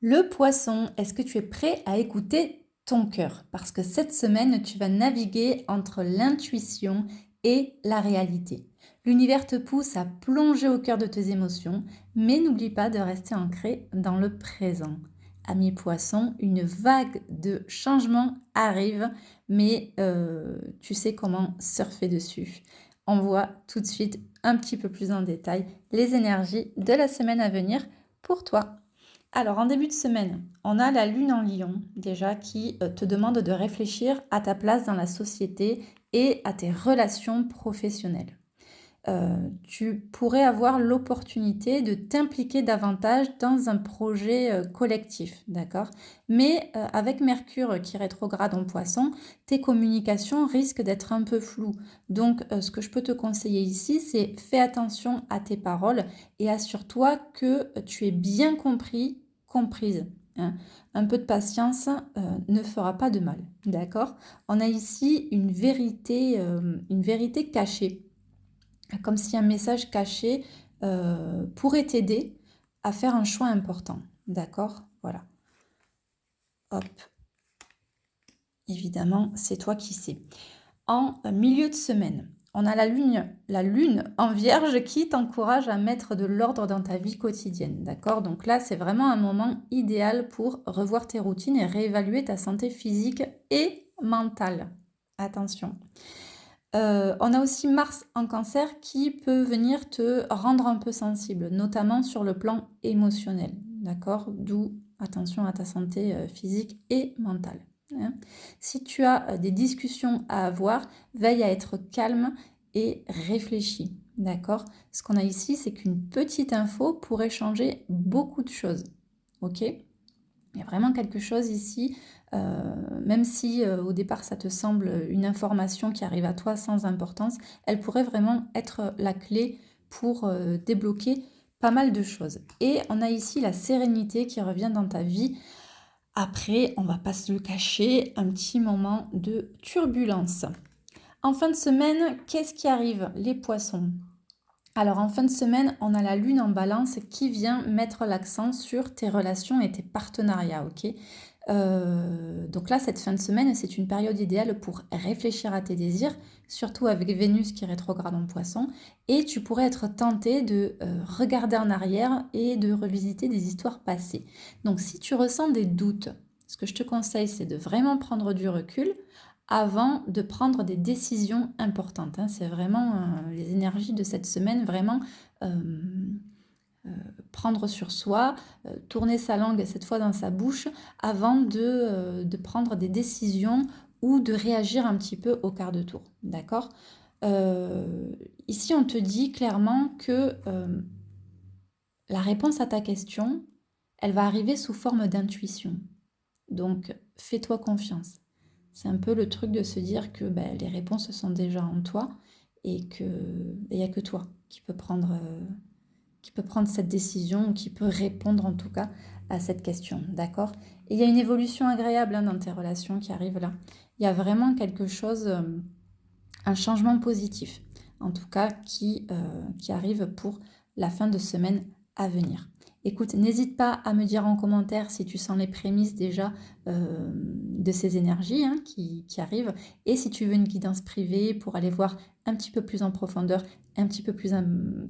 Le poisson, est-ce que tu es prêt à écouter ton cœur? Parce que cette semaine, tu vas naviguer entre l'intuition et la réalité. L'univers te pousse à plonger au cœur de tes émotions, mais n'oublie pas de rester ancré dans le présent. Ami poisson, une vague de changements arrive, mais tu sais comment surfer dessus. On voit tout de suite un petit peu plus en détail les énergies de la semaine à venir pour toi. Alors, en début de semaine, on a la lune en lion déjà qui te demande de réfléchir à ta place dans la société et à tes relations professionnelles. Tu pourrais avoir l'opportunité de t'impliquer davantage dans un projet collectif, d'accord? Mais avec Mercure qui rétrograde en poisson, tes communications risquent d'être un peu floues. Donc, ce que je peux te conseiller ici, c'est fais attention à tes paroles et assure-toi que tu es bien compris, comprise, hein. Un peu de patience ne fera pas de mal, d'accord? On a ici une vérité cachée, comme si un message caché pourrait t'aider à faire un choix important. D'accord? Voilà. Hop. Évidemment, c'est toi qui sais. En milieu de semaine, on a la lune en vierge qui t'encourage à mettre de l'ordre dans ta vie quotidienne. D'accord? Donc là, c'est vraiment un moment idéal pour revoir tes routines et réévaluer ta santé physique et mentale. Attention. On a aussi Mars en Cancer qui peut venir te rendre un peu sensible, notamment sur le plan émotionnel, d'accord? D'où attention à ta santé physique et mentale, hein. Si tu as des discussions à avoir, veille à être calme et réfléchi, d'accord? Ce qu'on a ici, c'est qu'une petite info pourrait changer beaucoup de choses, ok? Il y a vraiment quelque chose ici, même si au départ ça te semble une information qui arrive à toi sans importance, elle pourrait vraiment être la clé pour débloquer pas mal de choses. Et on a ici la sérénité qui revient dans ta vie. Après, on va pas se le cacher, un petit moment de turbulence. En fin de semaine, qu'est-ce qui arrive? Les poissons. Alors en fin de semaine, on a la lune en balance qui vient mettre l'accent sur tes relations et tes partenariats, ok? Donc là, cette fin de semaine, c'est une période idéale pour réfléchir à tes désirs, surtout avec Vénus qui rétrograde en poisson, et tu pourrais être tenté de regarder en arrière et de revisiter des histoires passées. Donc si tu ressens des doutes, ce que je te conseille, c'est de vraiment prendre du recul avant de prendre des décisions importantes, hein. C'est vraiment les énergies de cette semaine, vraiment prendre sur soi, tourner sa langue cette fois dans sa bouche avant de prendre des décisions ou de réagir un petit peu au quart de tour, d'accord? Ici, on te dit clairement que la réponse à ta question, elle va arriver sous forme d'intuition. Donc, fais-toi confiance. C'est un peu le truc de se dire que les réponses sont déjà en toi et qu'il n'y a que toi qui peut prendre cette décision ou qui peut répondre en tout cas à cette question. D'accord? Et il y a une évolution agréable dans tes relations qui arrive là. Il y a vraiment quelque chose, un changement positif, en tout cas qui arrive pour la fin de semaine à venir. Écoute, n'hésite pas à me dire en commentaire si tu sens les prémices déjà de ces énergies qui arrivent et si tu veux une guidance privée pour aller voir un petit peu plus en profondeur, un petit peu plus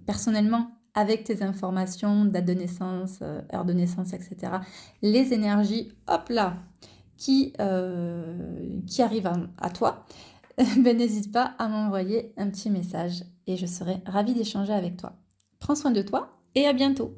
personnellement avec tes informations, date de naissance, heure de naissance, etc. Les énergies, hop là, qui arrivent à toi, n'hésite pas à m'envoyer un petit message et je serai ravie d'échanger avec toi. Prends soin de toi et à bientôt.